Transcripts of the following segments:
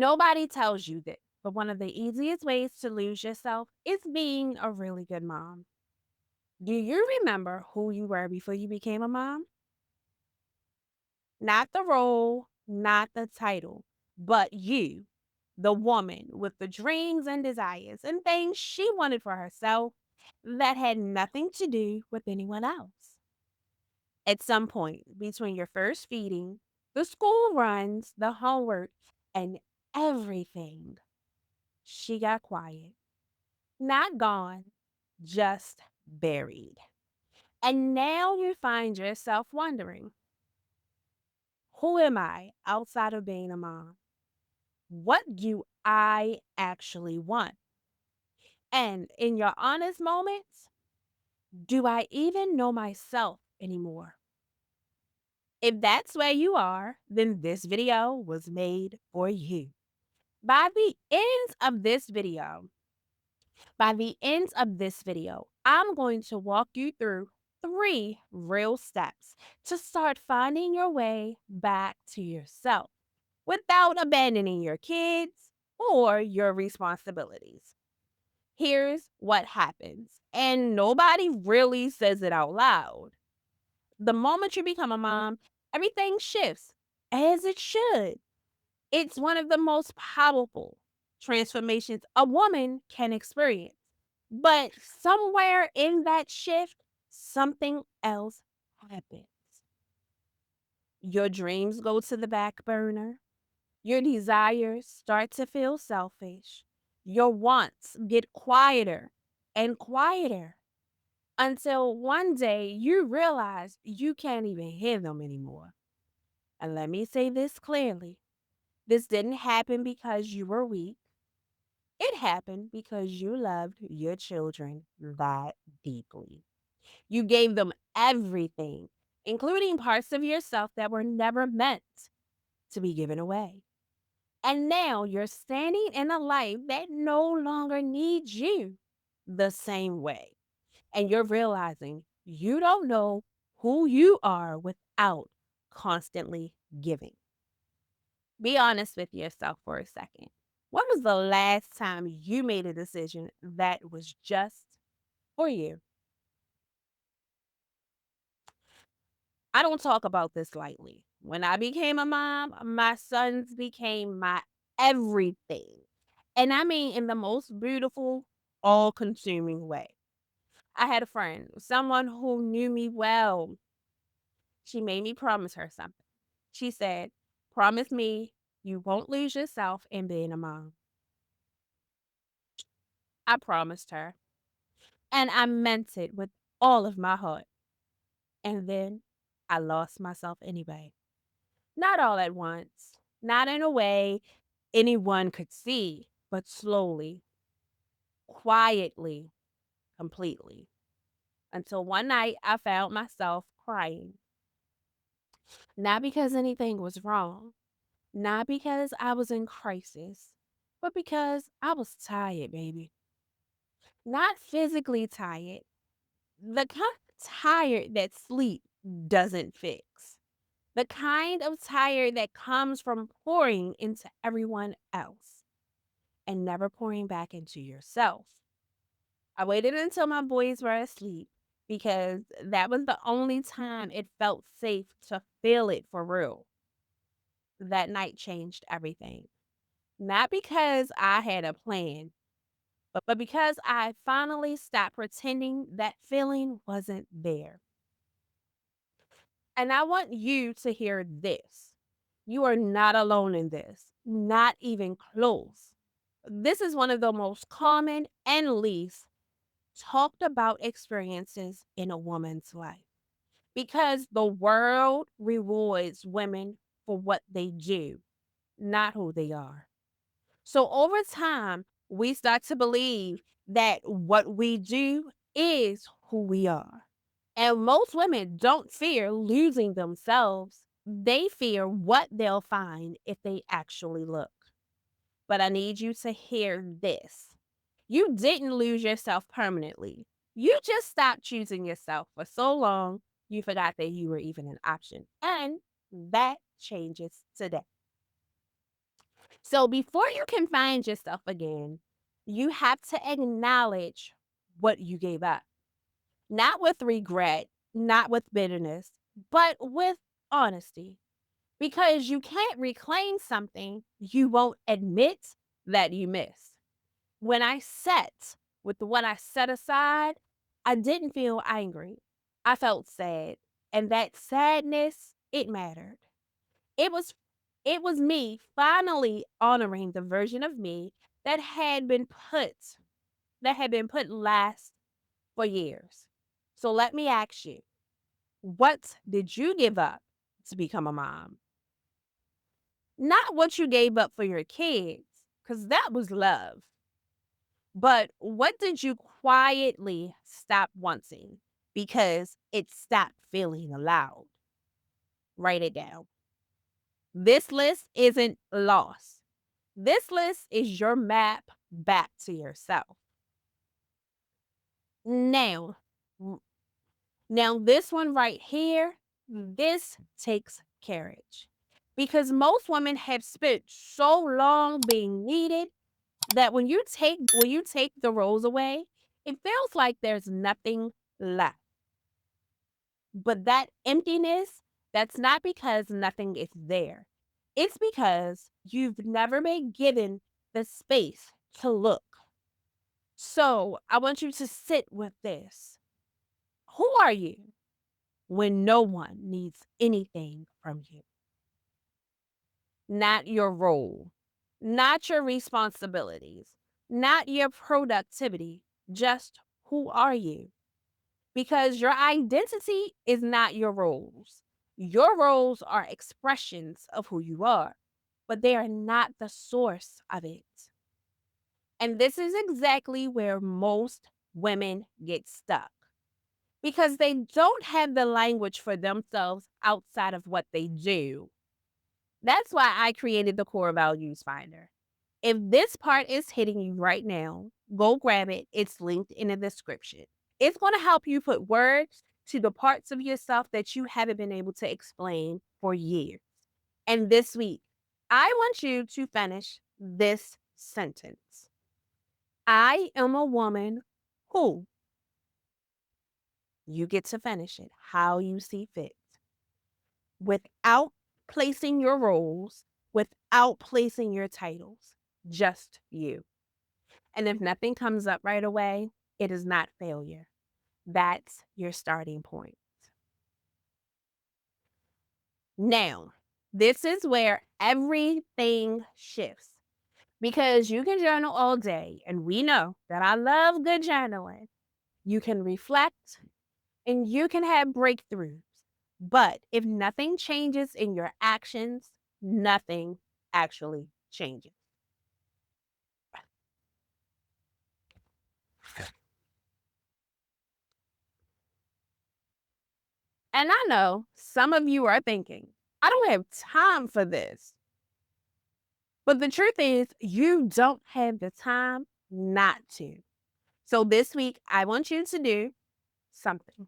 Nobody tells you this, but one of the easiest ways to lose yourself is being a really good mom. Do you remember who you were before you became a mom? Not the role, not the title, but you, the woman with the dreams and desires and things she wanted for herself that had nothing to do with anyone else. At some point between your first feeding, the school runs, the homework, and everything, she got quiet. Not gone, just buried. And now you find yourself wondering, who am I outside of being a mom? What do I actually want? And in your honest moments, do I even know myself anymore? If that's where you are, then this video was made for you. By the end of this video, By the end of this video, I'm going to walk you through 3 real steps to start finding your way back to yourself without abandoning your kids or your responsibilities. Here's what happens, and nobody really says it out loud. The moment you become a mom, everything shifts, as it should. It's one of the most powerful transformations a woman can experience. But somewhere in that shift, something else happens. Your dreams go to the back burner. Your desires start to feel selfish. Your wants get quieter and quieter until one day you realize you can't even hear them anymore. And let me say this clearly, this didn't happen because you were weak. It happened because you loved your children that deeply. You gave them everything, including parts of yourself that were never meant to be given away. And now you're standing in a life that no longer needs you the same way. And you're realizing you don't know who you are without constantly giving. Be honest with yourself for a second. When was the last time you made a decision that was just for you? I don't talk about this lightly. When I became a mom, my sons became my everything. And I mean in the most beautiful, all consuming way. I had a friend, someone who knew me well. She made me promise her something. She said, "Promise me you won't lose yourself in being a mom." I promised her, and I meant it with all of my heart. And then I lost myself anyway. Not all at once, not in a way anyone could see, but slowly, quietly, completely. Until one night I found myself crying. Not because anything was wrong, not because I was in crisis, but because I was tired, baby. Not physically tired, the kind of tired that sleep doesn't fix. The kind of tired that comes from pouring into everyone else and never pouring back into yourself. I waited until my boys were asleep because that was the only time it felt safe to feel it for real. That night changed everything. Not because I had a plan, but because I finally stopped pretending that feeling wasn't there. And I want you to hear this. You are not alone in this, not even close. This is one of the most common and least talked about experiences in a woman's life because the world rewards women for what they do, not who they are. So over time, we start to believe that what we do is who we are. And most women don't fear losing themselves. They fear what they'll find if they actually look. But I need you to hear this. You didn't lose yourself permanently. You just stopped choosing yourself for so long, you forgot that you were even an option. And that changes today. So before you can find yourself again, you have to acknowledge what you gave up. Not with regret, not with bitterness, but with honesty. Because you can't reclaim something you won't admit that you missed. When I set with what I set aside, I didn't feel angry. I felt sad. And that sadness, it mattered. It was it was me finally honoring the version of me that had been put last for years. So let me ask you, what did you give up to become a mom? Not what you gave up for your kids, because that was love. But what did you quietly stop wanting because it stopped feeling allowed? Write it down. This list isn't lost. This list is your map back to yourself. Now, now this one right here, this takes courage. Because most women have spent so long being needed that when you take the roles away, it feels like there's nothing left. But that emptiness, that's not because nothing is there. It's because you've never been given the space to look. So I want you to sit with this. Who are you when no one needs anything from you? Not your role, not your responsibilities, not your productivity. Just who are you? Because your identity is not your roles. Your roles are expressions of who you are, but they are not the source of it. And this is exactly where most women get stuck because they don't have the language for themselves outside of what they do. That's why I created the core values finder. If this part is hitting you right now, go grab it. It's linked in the description. It's going to help you put words to the parts of yourself that you haven't been able to explain for years. And this week, I want you to finish this sentence. I am a woman who, you get to finish it how you see fit, without placing your roles, without placing your titles, just you. And if nothing comes up right away, it is not failure. That's your starting point. Now, this is where everything shifts because you can journal all day, and we know that I love good journaling. You can reflect and you can have breakthroughs. But if nothing changes in your actions, nothing actually changes. And I know some of you are thinking, I don't have time for this. But the truth is, you don't have the time not to. So this week, I want you to do something.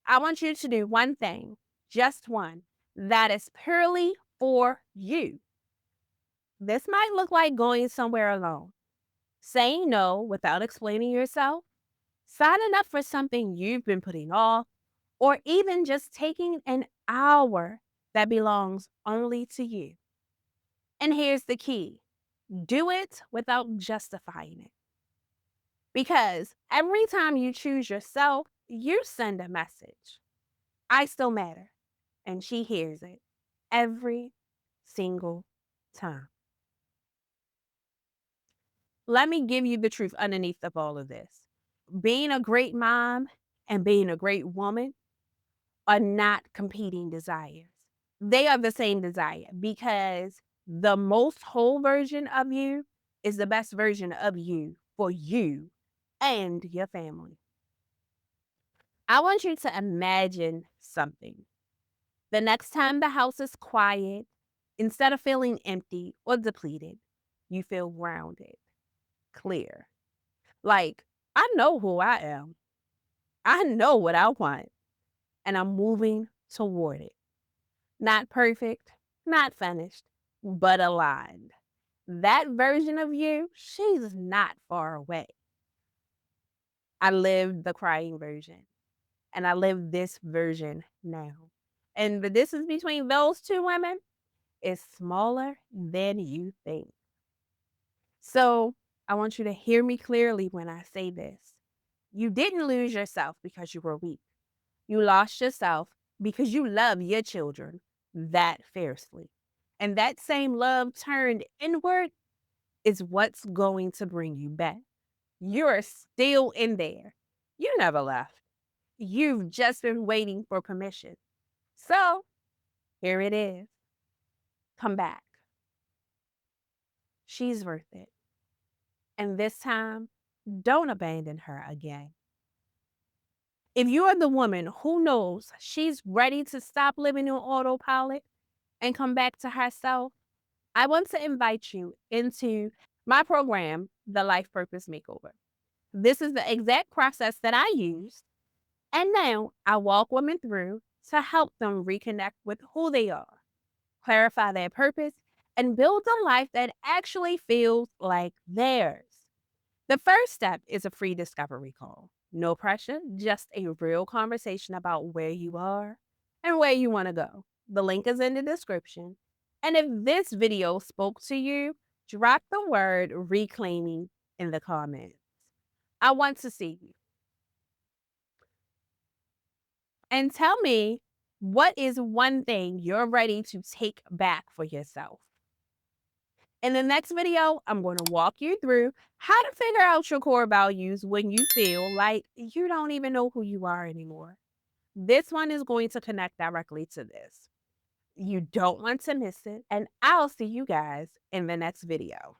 I want you to do one thing, just one, that is purely for you. This might look like going somewhere alone, saying no without explaining yourself, signing up for something you've been putting off, or even just taking an hour that belongs only to you. And here's the key, do it without justifying it. Because every time you choose yourself, you send a message. I still matter. And she hears it every single time. Let me give you the truth underneath of all of this. Being a great mom and being a great woman are not competing desires. They are the same desire because the most whole version of you is the best version of you for you and your family. I want you to imagine something. The next time the house is quiet, instead of feeling empty or depleted, you feel grounded, clear. Like, I know who I am. I know what I want, and I'm moving toward it. Not perfect, not finished, but aligned. That version of you, she's not far away. I lived the crying version and I live this version now. And the distance between those two women is smaller than you think. So I want you to hear me clearly when I say this. You didn't lose yourself because you were weak. You lost yourself because you love your children that fiercely. And that same love turned inward is what's going to bring you back. You're still in there. You never left. You've just been waiting for permission. So here it is. Come back. She's worth it. And this time, don't abandon her again. If you are the woman who knows she's ready to stop living on autopilot and come back to herself, I want to invite you into my program, The Life Purpose Makeover. This is the exact process that I use, and now I walk women through to help them reconnect with who they are, clarify their purpose, and build a life that actually feels like theirs. The first step is a free discovery call. No pressure, just a real conversation about where you are and where you want to go. The link is in the description. And if this video spoke to you, drop the word reclaiming in the comments. I want to see you. And tell me, what is one thing you're ready to take back for yourself? In the next video, I'm going to walk you through how to figure out your core values when you feel like you don't even know who you are anymore. This one is going to connect directly to this. You don't want to miss it, and I'll see you guys in the next video.